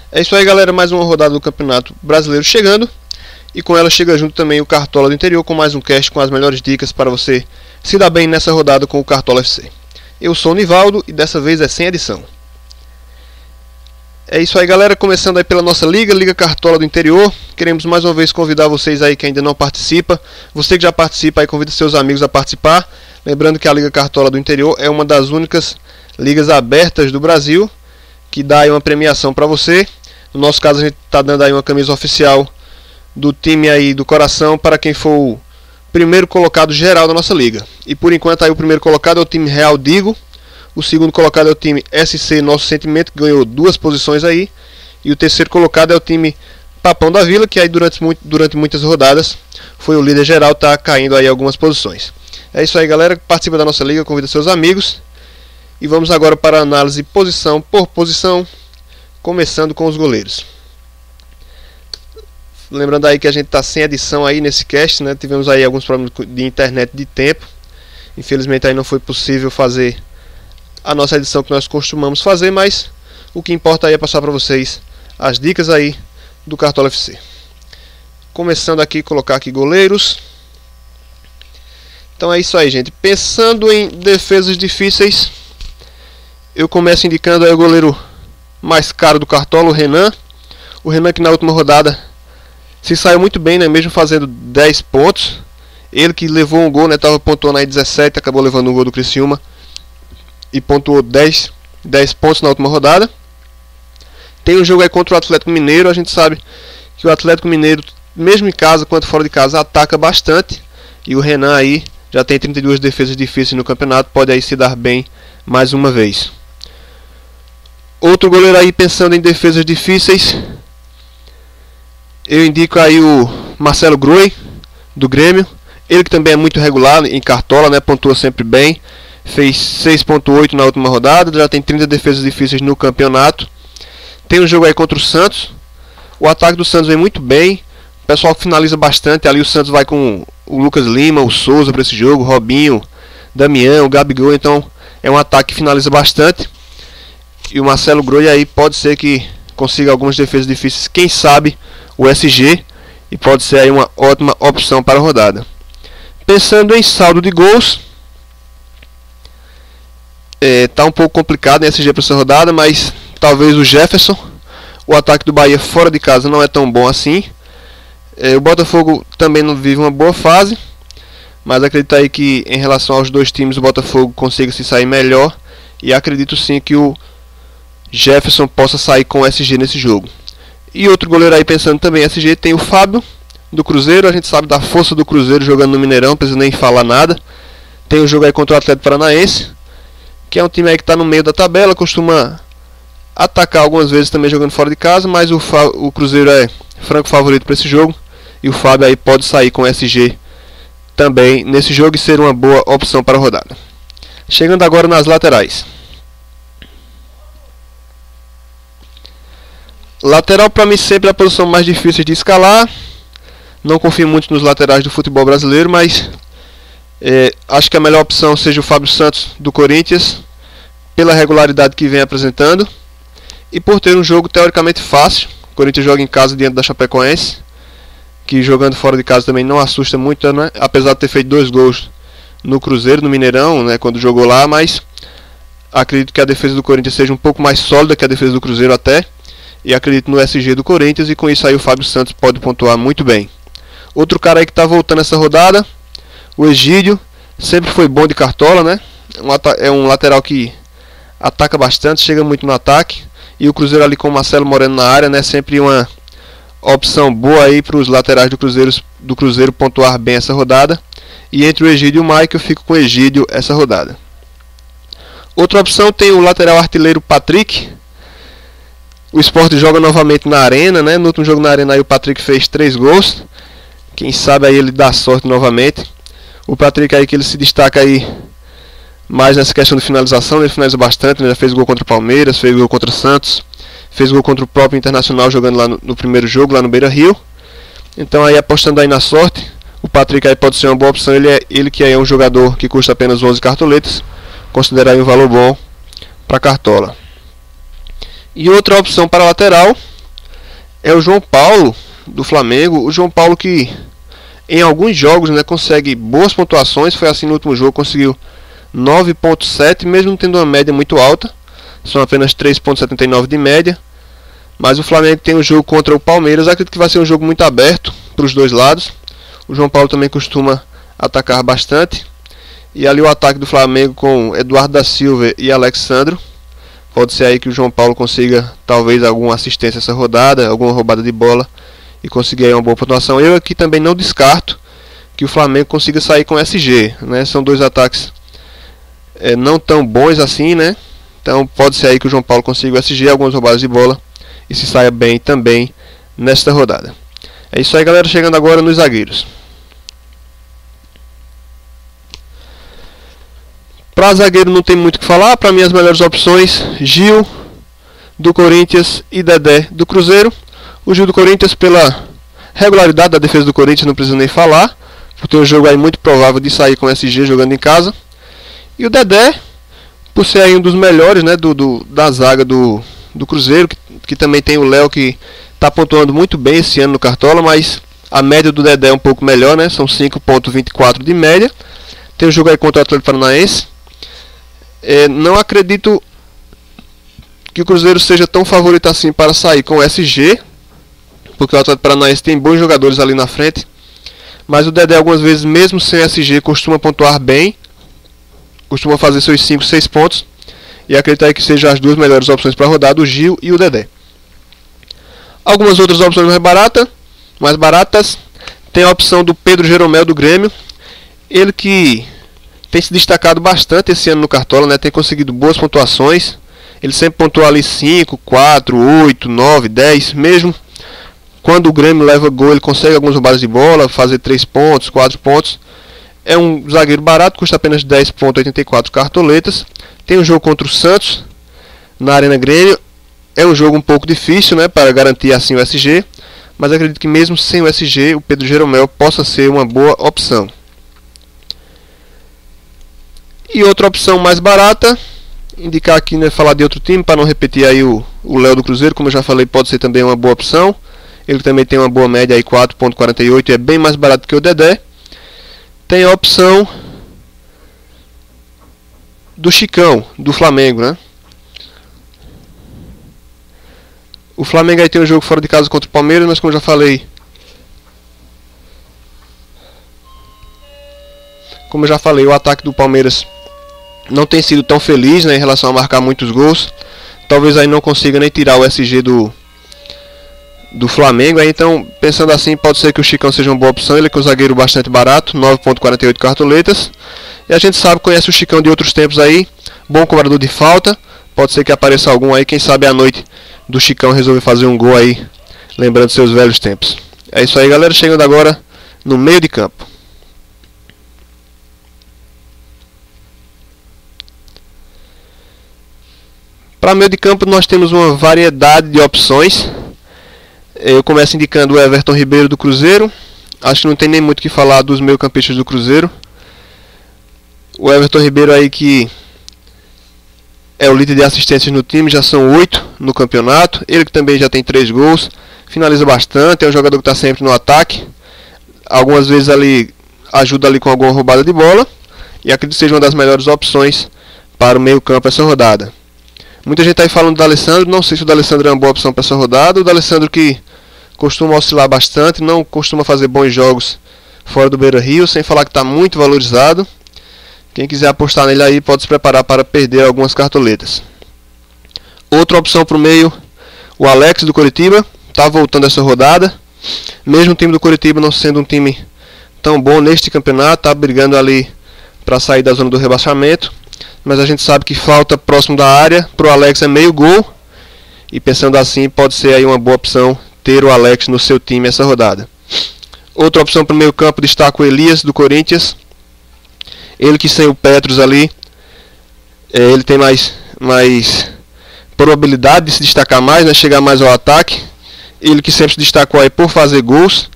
É isso aí, galera, mais uma rodada do Campeonato Brasileiro chegando. E com ela chega junto também o Cartola do Interior, com mais um cast com as melhores dicas para você se dar bem nessa rodada com o Cartola FC. Eu sou o Nivaldo e dessa vez é sem edição. É isso aí, galera, começando aí pela nossa Liga Cartola do Interior. Queremos mais uma vez convidar vocês aí que ainda não participa. Você que já participa aí, convida seus amigos a participar. Lembrando que a Liga Cartola do Interior é uma das únicas ligas abertas do Brasil que dá aí uma premiação para você. No nosso caso, a gente está dando aí uma camisa oficial do time aí do coração para quem for o primeiro colocado geral da nossa liga. E por enquanto aí o primeiro colocado é o time Real Digo. O segundo colocado é o time SC Nosso Sentimento, que ganhou 2 posições aí. E o terceiro colocado é o time Papão da Vila, que aí durante muitas rodadas foi o líder geral, tá caindo aí algumas posições. É isso aí, galera, participa da nossa liga, convida seus amigos. E vamos agora para a análise posição por posição, começando com os goleiros. Lembrando aí que a gente está sem edição aí nesse cast, né? Tivemos aí alguns problemas de internet de tempo. Infelizmente aí não foi possível fazer a nossa edição que nós costumamos fazer, mas o que importa aí é passar para vocês as dicas aí do Cartola FC. Começando aqui, colocar aqui goleiros. Então é isso aí, gente. Pensando em defesas difíceis, eu começo indicando aí o goleiro mais caro do Cartola, o Renan. O Renan que na última rodada se saiu muito bem, né? Mesmo fazendo 10 pontos. Ele que levou um gol, né? Tava pontuando aí 17, acabou levando um gol do Criciúma e pontuou 10 pontos na última rodada. Tem um jogo aí contra o Atlético Mineiro. A gente sabe que o Atlético Mineiro, mesmo em casa quanto fora de casa, ataca bastante. E o Renan aí já tem 32 defesas difíceis no campeonato, pode aí se dar bem mais uma vez. Outro goleiro aí pensando em defesas difíceis, eu indico aí o Marcelo Groi, do Grêmio. Ele que também é muito regular em Cartola, né? Pontua sempre bem. Fez 6.8 na última rodada, já tem 30 defesas difíceis no campeonato. Tem um jogo aí contra o Santos. O ataque do Santos vem muito bem. O pessoal finaliza bastante. Ali o Santos vai com o Lucas Lima, o Souza para esse jogo, Robinho, Damião, o Gabigol. Então é um ataque que finaliza bastante. E o Marcelo Groi aí pode ser que consiga algumas defesas difíceis. Quem sabe o SG. E pode ser aí uma ótima opção para a rodada. Pensando em saldo de gols, tá um pouco complicado em SG para essa rodada, mas talvez o Jefferson. O ataque do Bahia fora de casa não é tão bom assim. O Botafogo também não vive uma boa fase, mas acredito aí que em relação aos dois times o Botafogo consiga se sair melhor. E acredito sim que o Jefferson possa sair com SG nesse jogo. E outro goleiro aí pensando também em SG, tem o Fábio do Cruzeiro. A gente sabe da força do Cruzeiro jogando no Mineirão, não precisa nem falar nada. Tem o jogo aí contra o Atlético Paranaense, que é um time aí que está no meio da tabela, costuma atacar algumas vezes também jogando fora de casa, mas o Cruzeiro é franco favorito para esse jogo. E o Fábio aí pode sair com SG também nesse jogo e ser uma boa opção para a rodada. Chegando agora nas laterais. Lateral para mim sempre é a posição mais difícil de escalar. Não confio muito nos laterais do futebol brasileiro, mas acho que a melhor opção seja o Fábio Santos do Corinthians, pela regularidade que vem apresentando e por ter um jogo teoricamente fácil. O Corinthians joga em casa diante da Chapecoense, que jogando fora de casa também não assusta muito, né? Apesar de ter feito 2 gols no Cruzeiro, no Mineirão, né? Quando jogou lá, mas acredito que a defesa do Corinthians seja um pouco mais sólida que a defesa do Cruzeiro até. E acredito no SG do Corinthians, e com isso aí o Fábio Santos pode pontuar muito bem. Outro cara aí que está voltando essa rodada, o Egídio, sempre foi bom de Cartola, né? É um lateral que ataca bastante, chega muito no ataque. E o Cruzeiro ali com o Marcelo Moreno na área, né? Sempre uma opção boa aí para os laterais do Cruzeiro pontuar bem essa rodada. E entre o Egídio e o Mike eu fico com o Egídio essa rodada. Outra opção tem o lateral artilheiro Patrick. O Sport joga novamente na Arena, né? No último jogo na Arena aí o Patrick fez 3 gols. Quem sabe aí ele dá sorte novamente. O Patrick aí que ele se destaca aí mais nessa questão de finalização. Ele finaliza bastante, né? Já fez gol contra o Palmeiras, fez gol contra o Santos, fez gol contra o próprio Internacional jogando lá no primeiro jogo, lá no Beira-Rio. Então aí apostando aí na sorte, o Patrick aí pode ser uma boa opção. Ele que aí é um jogador que custa apenas 11 cartoletas. Considerar aí um valor bom para Cartola. E outra opção para lateral, é o João Paulo do Flamengo. O João Paulo que em alguns jogos, né, consegue boas pontuações. Foi assim no último jogo, conseguiu 9.7, mesmo tendo uma média muito alta. São apenas 3.79 de média. Mas o Flamengo tem um jogo contra o Palmeiras. Acredito que vai ser um jogo muito aberto para os dois lados. O João Paulo também costuma atacar bastante. E ali o ataque do Flamengo com Eduardo da Silva e Alexandro. Pode ser aí que o João Paulo consiga talvez alguma assistência essa rodada, alguma roubada de bola e conseguir aí uma boa pontuação. Eu aqui também não descarto que o Flamengo consiga sair com SG, né? São dois ataques não tão bons assim, né? Então pode ser aí que o João Paulo consiga o SG, algumas roubadas de bola e se saia bem também nesta rodada. É isso aí, galera, chegando agora nos zagueiros. Para zagueiro não tem muito o que falar. Para mim as melhores opções: Gil do Corinthians e Dedé do Cruzeiro. O Gil do Corinthians, pela regularidade da defesa do Corinthians, não precisa nem falar, por ter um jogo aí muito provável de sair com SG jogando em casa. E o Dedé, por ser aí um dos melhores, né, da zaga do Cruzeiro, que também tem o Léo, que está pontuando muito bem esse ano no Cartola, mas a média do Dedé é um pouco melhor, né, são 5.24 de média. Tem um jogo aí contra o Atlético Paranaense. Não acredito que o Cruzeiro seja tão favorito assim para sair com o SG, porque o Atlético Paranaense tem bons jogadores ali na frente. Mas o Dedé algumas vezes, mesmo sem SG, costuma pontuar bem, costuma fazer seus 5, 6 pontos. E acredito aí que sejam as duas melhores opções para a rodada, o Gil e o Dedé. Algumas outras opções mais baratas, tem a opção do Pedro Jeromel do Grêmio. Ele que tem se destacado bastante esse ano no Cartola, né? Tem conseguido boas pontuações. Ele sempre pontua ali 5, 4, 8, 9, 10, mesmo quando o Grêmio leva gol, ele consegue algumas roubadas de bola, fazer 3 pontos, 4 pontos. É um zagueiro barato, custa apenas 10.84 cartoletas. Tem um jogo contra o Santos na Arena Grêmio. É um jogo um pouco difícil, né, para garantir assim o SG, mas acredito que mesmo sem o SG, o Pedro Jeromel possa ser uma boa opção. E outra opção mais barata, indicar aqui, né, falar de outro time para não repetir aí o Léo do Cruzeiro, como eu já falei, pode ser também uma boa opção. Ele também tem uma boa média aí, 4.48, e é bem mais barato que o Dedé. Tem a opção do Chicão, do Flamengo, né? O Flamengo aí tem um jogo fora de casa contra o Palmeiras, mas como eu já falei, o ataque do Palmeiras não tem sido tão feliz, né, em relação a marcar muitos gols. Talvez aí não consiga nem tirar o SG do Flamengo. Aí, então, pensando assim, pode ser que o Chicão seja uma boa opção. Ele é um zagueiro bastante barato, 9.48 cartoletas. E a gente sabe, conhece o Chicão de outros tempos aí, bom cobrador de falta. Pode ser que apareça algum aí, quem sabe à noite do Chicão resolver fazer um gol aí, lembrando seus velhos tempos. É isso aí, galera, chegando agora no meio de campo. Para meio de campo nós temos uma variedade de opções. Eu começo indicando o Everton Ribeiro do Cruzeiro. Acho que não tem nem muito o que falar dos meio-campistas do Cruzeiro. O Everton Ribeiro aí que é o líder de assistências no time, já são 8 no campeonato. Ele que também já tem 3 gols, finaliza bastante, é um jogador que está sempre no ataque. Algumas vezes ali ajuda ali com alguma roubada de bola. E acredito que seja uma das melhores opções para o meio-campo essa rodada. Muita gente está aí falando do D'Alessandro, não sei se o D'Alessandro é uma boa opção para essa rodada. O D'Alessandro que costuma oscilar bastante, não costuma fazer bons jogos fora do Beira-Rio, sem falar que está muito valorizado. Quem quiser apostar nele aí pode se preparar para perder algumas cartoletas. Outra opção para o meio, o Alex do Coritiba, está voltando essa rodada. Mesmo o time do Coritiba não sendo um time tão bom neste campeonato, está brigando ali para sair da zona do rebaixamento. Mas a gente sabe que falta próximo da área, para o Alex é meio gol. E pensando assim, pode ser aí uma boa opção ter o Alex no seu time essa rodada. Outra opção para o meio campo, destaca o Elias do Corinthians. Ele que sem o Petros ali, ele tem mais probabilidade de se destacar mais, né, chegar mais ao ataque. Ele que sempre se destacou aí por fazer gols.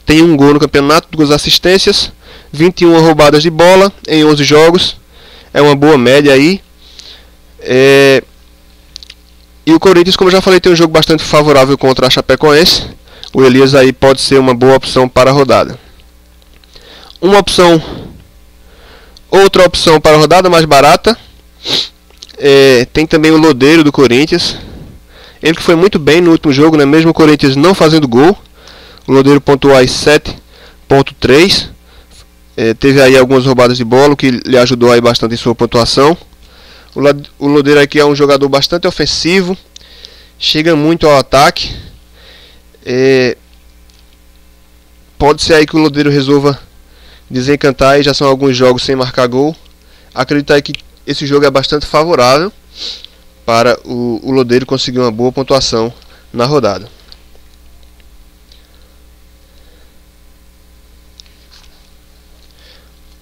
Tem um gol no campeonato, 2 assistências, 21 roubadas de bola em 11 jogos. É uma boa média aí. E o Corinthians, como eu já falei, tem um jogo bastante favorável contra a Chapecoense. O Elias aí pode ser uma boa opção para a rodada. Outra opção para a rodada mais barata, tem também o Lodeiro do Corinthians. Ele que foi muito bem no último jogo, né? Mesmo o Corinthians não fazendo gol, o Lodeiro pontuou aí 7.3. Teve aí algumas roubadas de bola, que lhe ajudou aí bastante em sua pontuação. O Lodeiro aqui é um jogador bastante ofensivo, chega muito ao ataque. Pode ser aí que o Lodeiro resolva desencantar, e já são alguns jogos sem marcar gol. Acredito aí que esse jogo é bastante favorável para o Lodeiro conseguir uma boa pontuação na rodada.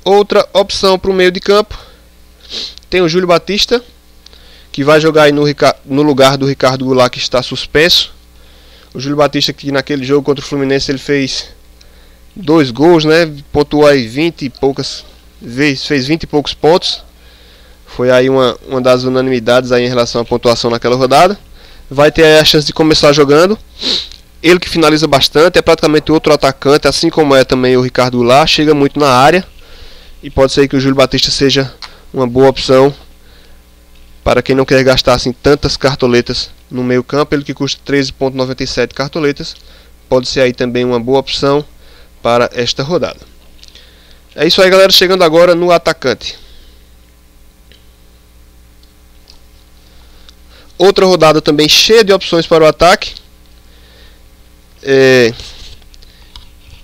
Outra opção para o meio de campo, tem o Júlio Batista, que vai jogar aí no lugar do Ricardo Goulart, que está suspenso. O Júlio Batista, que naquele jogo contra o Fluminense ele fez 2 gols, né? Pontuou aí 20 e poucas vezes, fez 20 e poucos pontos. Foi aí uma das unanimidades aí em relação à pontuação naquela rodada. Vai ter aí a chance de começar jogando. Ele que finaliza bastante, é praticamente outro atacante, assim como é também o Ricardo Goulart, chega muito na área. E pode ser que o Júlio Batista seja uma boa opção para quem não quer gastar assim tantas cartoletas no meio campo. Ele que custa 13.97 cartoletas, pode ser aí também uma boa opção para esta rodada. É isso aí, galera, chegando agora no atacante. Outra rodada também cheia de opções para o ataque.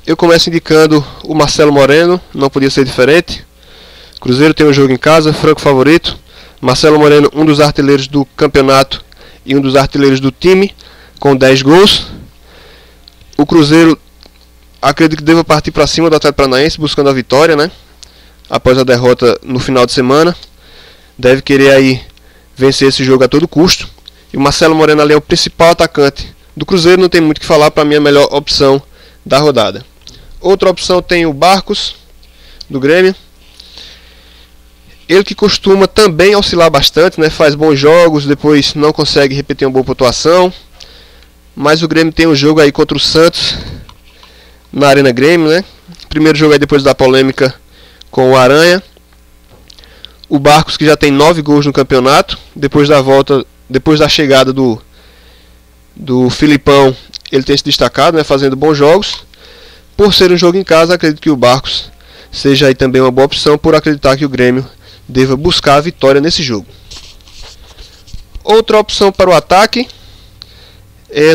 Eu começo indicando o Marcelo Moreno, não podia ser diferente. Cruzeiro tem um jogo em casa, franco favorito. Marcelo Moreno, um dos artilheiros do campeonato e um dos artilheiros do time, com 10 gols. O Cruzeiro, acredito que deva partir para cima do Atlético Paranaense, buscando a vitória, né? Após a derrota no final de semana. Deve querer aí vencer esse jogo a todo custo. E o Marcelo Moreno ali é o principal atacante do Cruzeiro, não tem muito o que falar, para mim é a melhor opção da rodada. Outra opção tem o Barcos, do Grêmio. Ele que costuma também oscilar bastante, né? Faz bons jogos, depois não consegue repetir uma boa pontuação. Mas o Grêmio tem um jogo aí contra o Santos, na Arena Grêmio, né? Primeiro jogo aí depois da polêmica com o Aranha. O Barcos, que já tem 9 gols no campeonato, depois da chegada do Filipão, ele tem se destacado, né, fazendo bons jogos. Por ser um jogo em casa, acredito que o Barcos seja aí também uma boa opção, por acreditar que o Grêmio deva buscar a vitória nesse jogo. Outra opção para o ataque,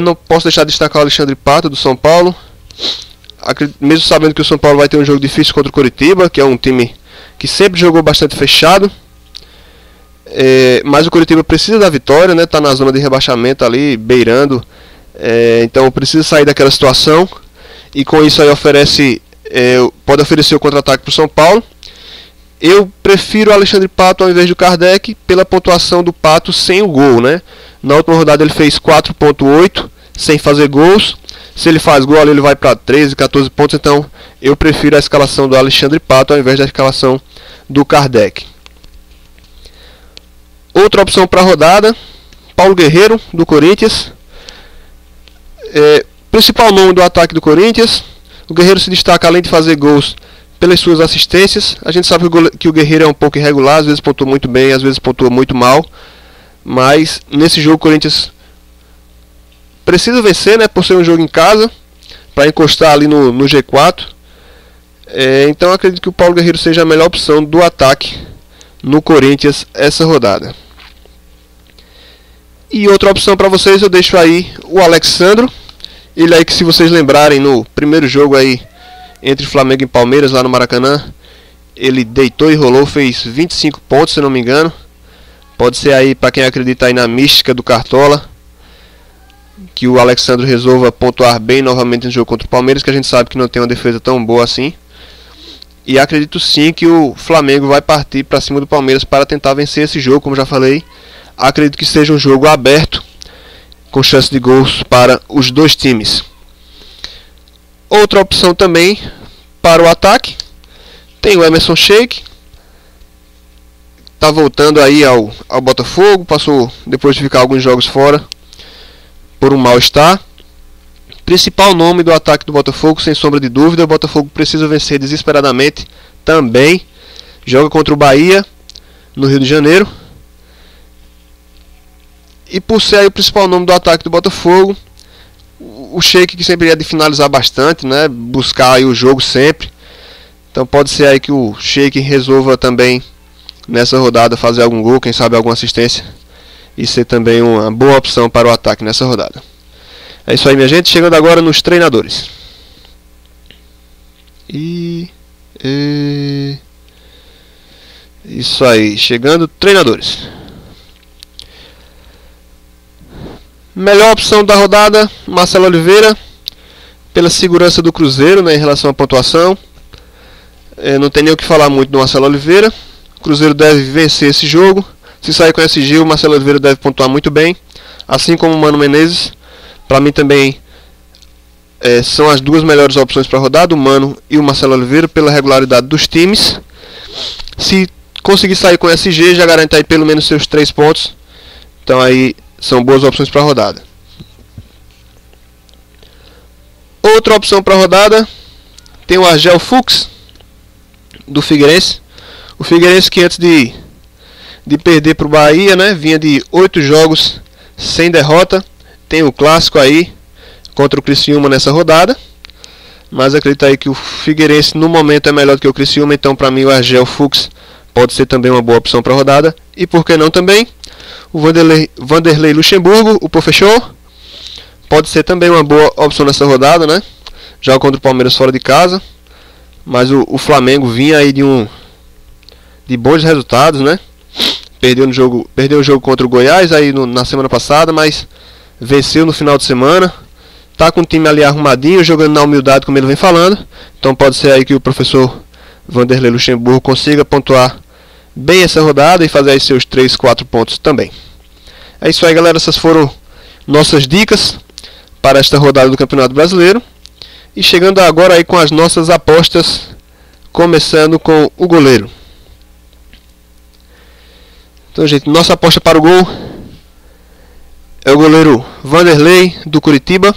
não posso deixar de destacar o Alexandre Pato, do São Paulo. Mesmo sabendo que o São Paulo vai ter um jogo difícil contra o Coritiba, que é um time que sempre jogou bastante fechado. Mas o Coritiba precisa da vitória, né? Tá na zona de rebaixamento ali, beirando. Então precisa sair daquela situação. E com isso aí pode oferecer o contra-ataque para o São Paulo. Eu prefiro o Alexandre Pato ao invés do Kardec, pela pontuação do Pato sem o gol, né? Na última rodada ele fez 4.8 sem fazer gols. Se ele faz gol ali, ele vai para 13, 14 pontos. Então eu prefiro a escalação do Alexandre Pato ao invés da escalação do Kardec. Outra opção para a rodada, Paulo Guerreiro, do Corinthians. Principal nome do ataque do Corinthians. O Guerreiro se destaca, além de fazer gols, pelas suas assistências. A gente sabe que o Guerreiro é um pouco irregular, às vezes pontua muito bem, às vezes pontua muito mal. Mas nesse jogo o Corinthians precisa vencer, né, por ser um jogo em casa, para encostar ali no G4. Então acredito que o Paulo Guerreiro seja a melhor opção do ataque no Corinthians essa rodada. E outra opção para vocês, eu deixo aí o Alexandro. Ele aí que, se vocês lembrarem, no primeiro jogo aí entre Flamengo e Palmeiras lá no Maracanã, ele deitou e rolou, fez 25 pontos, se não me engano. Pode ser aí, para quem acredita aí na mística do Cartola, que o Alexandro resolva pontuar bem novamente no jogo contra o Palmeiras, que a gente sabe que não tem uma defesa tão boa assim. E acredito sim que o Flamengo vai partir para cima do Palmeiras para tentar vencer esse jogo, como já falei. Acredito que seja um jogo aberto, com chance de gols para os dois times. Outra opção também para o ataque, tem o Emerson Sheik, tá voltando aí ao Botafogo, passou depois de ficar alguns jogos fora por um mal-estar. Principal nome do ataque do Botafogo, sem sombra de dúvida. O Botafogo precisa vencer desesperadamente também. Joga contra o Bahia no Rio de Janeiro. E por ser aí o principal nome do ataque do Botafogo, o Sheik, que sempre ia de finalizar bastante, né, buscar aí o jogo sempre. Então pode ser aí que o Sheik resolva também nessa rodada fazer algum gol, quem sabe alguma assistência, e ser também uma boa opção para o ataque nessa rodada. É isso aí, minha gente, chegando agora nos treinadores. Isso aí, chegando treinadores. Melhor opção da rodada, Marcelo Oliveira, pela segurança do Cruzeiro, né, em relação à pontuação. Não tem nem o que falar muito do Marcelo Oliveira. O Cruzeiro deve vencer esse jogo. Se sair com esse Gil, o Marcelo Oliveira deve pontuar muito bem, assim como o Mano Menezes. Para mim também são as duas melhores opções para a rodada, o Mano e o Marcelo Oliveira, pela regularidade dos times. Se conseguir sair com o SG, já garante aí pelo menos seus 3 pontos. Então aí são boas opções para a rodada. Outra opção para a rodada tem o Argel Fux, do Figueirense. O Figueirense, que antes de perder para o Bahia, né, vinha de 8 jogos sem derrota. Tem o clássico aí contra o Criciúma nessa rodada, mas acredito aí que o Figueirense no momento é melhor do que o Criciúma. Então para mim o Argel Fux pode ser também uma boa opção para a rodada. E por que não também o Vanderlei Luxemburgo, o professor, pode ser também uma boa opção nessa rodada, né? Joga contra o Palmeiras fora de casa, mas o Flamengo vinha aí de bons resultados, né? Perdeu o jogo contra o Goiás aí na semana passada, mas venceu no final de semana. Tá com o time ali arrumadinho, jogando na humildade, como ele vem falando. Então pode ser aí que o professor Vanderlei Luxemburgo consiga pontuar bem essa rodada e fazer aí seus 3, 4 pontos também. É isso aí, galera. Essas foram nossas dicas para esta rodada do Campeonato Brasileiro. E chegando agora aí com as nossas apostas, começando com o goleiro. Então, gente, nossa aposta para o gol é o goleiro Vanderlei do Curitiba.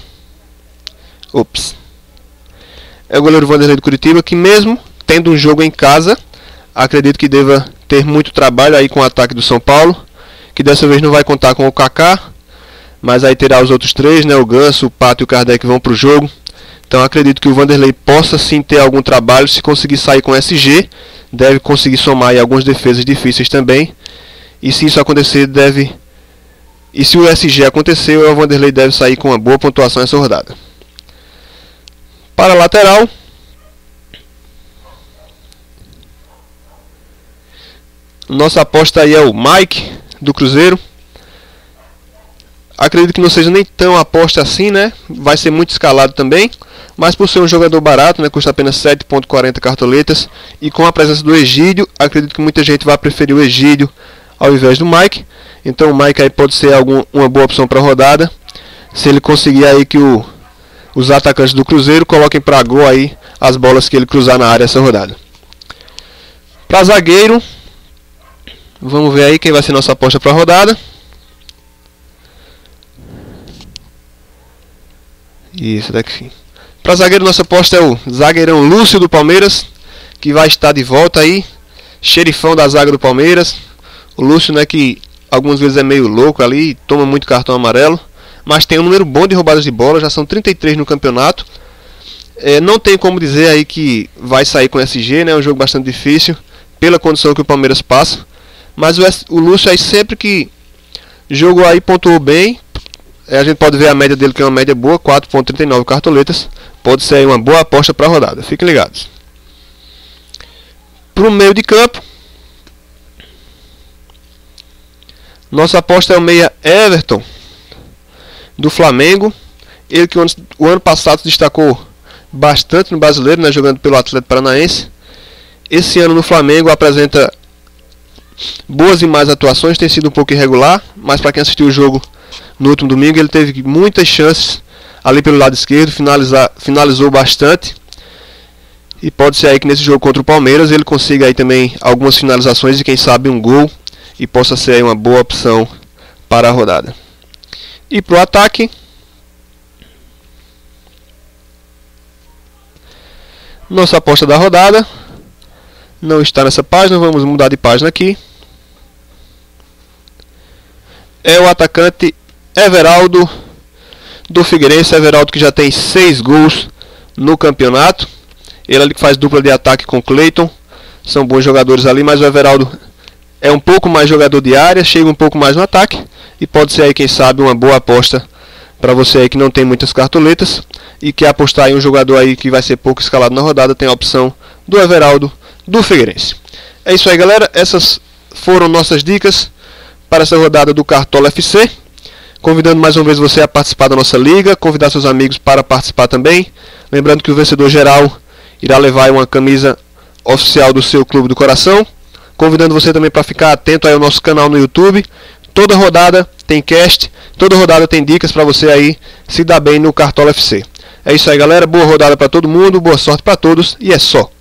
É o goleiro Vanderlei do Curitiba, que mesmo tendo um jogo em casa, acredito que deva ter muito trabalho aí com o ataque do São Paulo, que dessa vez não vai contar com o Kaká, mas aí terá os outros 3, né, o Ganso, o Pato e o Kardec vão para o jogo. Então acredito que o Vanderlei possa sim ter algum trabalho. Se conseguir sair com SG, deve conseguir somar aí algumas defesas difíceis também. E se isso acontecer, E se o SG acontecer, o Vanderlei deve sair com uma boa pontuação nessa rodada. Para a lateral, nossa aposta aí é o Mike do Cruzeiro. Acredito que não seja nem tão aposta assim, né? Vai ser muito escalado também, mas por ser um jogador barato, né, custa apenas 7,40 cartoletas, e com a presença do Egídio, acredito que muita gente vai preferir o Egídio ao invés do Mike. Então o Mike aí pode ser uma boa opção para a rodada, se ele conseguir aí que os atacantes do Cruzeiro coloquem para gol aí as bolas que ele cruzar na área essa rodada. Para zagueiro, vamos ver aí quem vai ser nossa aposta para a rodada. Isso daqui. Para zagueiro, nossa aposta é o zagueirão Lúcio do Palmeiras, que vai estar de volta aí, xerifão da zaga do Palmeiras. O Lúcio, né, que algumas vezes é meio louco ali, toma muito cartão amarelo, mas tem um número bom de roubadas de bola, já são 33 no campeonato. Não tem como dizer aí que vai sair com SG, né, é um jogo bastante difícil, pela condição que o Palmeiras passa. Mas o Lúcio aí sempre que jogou aí pontuou bem. A gente pode ver a média dele, que é uma média boa, 4,39 cartoletas. Pode ser aí uma boa aposta para a rodada, fiquem ligados. Para o meio de campo, nossa aposta é o meia Everton do Flamengo. Ele que o ano passado se destacou bastante no Brasileiro, né, jogando pelo Atlético Paranaense. Esse ano no Flamengo apresenta boas e más atuações, tem sido um pouco irregular, mas para quem assistiu o jogo no último domingo, ele teve muitas chances ali pelo lado esquerdo, finalizou bastante. E pode ser aí que nesse jogo contra o Palmeiras ele consiga aí também algumas finalizações e quem sabe um gol, e possa ser aí uma boa opção para a rodada. E para o ataque, nossa aposta da rodada não está nessa página, vamos mudar de página aqui. É o atacante Everaldo do Figueirense. Everaldo que já tem 6 gols no campeonato. Ele ali que faz dupla de ataque com Cleiton. São bons jogadores ali, mas o Everaldo é um pouco mais jogador de área, chega um pouco mais no ataque. E pode ser aí, quem sabe, uma boa aposta para você aí que não tem muitas cartoletas e quer apostar em um jogador aí que vai ser pouco escalado na rodada. Tem a opção do Everaldo do Figueirense. É isso aí, galera. Essas foram nossas dicas para essa rodada do Cartola FC. Convidando mais uma vez você a participar da nossa liga, convidar seus amigos para participar também. Lembrando que o vencedor geral irá levar uma camisa oficial do seu clube do coração. Convidando você também para ficar atento aí ao nosso canal no YouTube. Toda rodada tem cast, toda rodada tem dicas para você aí se dar bem no Cartola FC. É isso aí, galera. Boa rodada para todo mundo, boa sorte para todos e é só.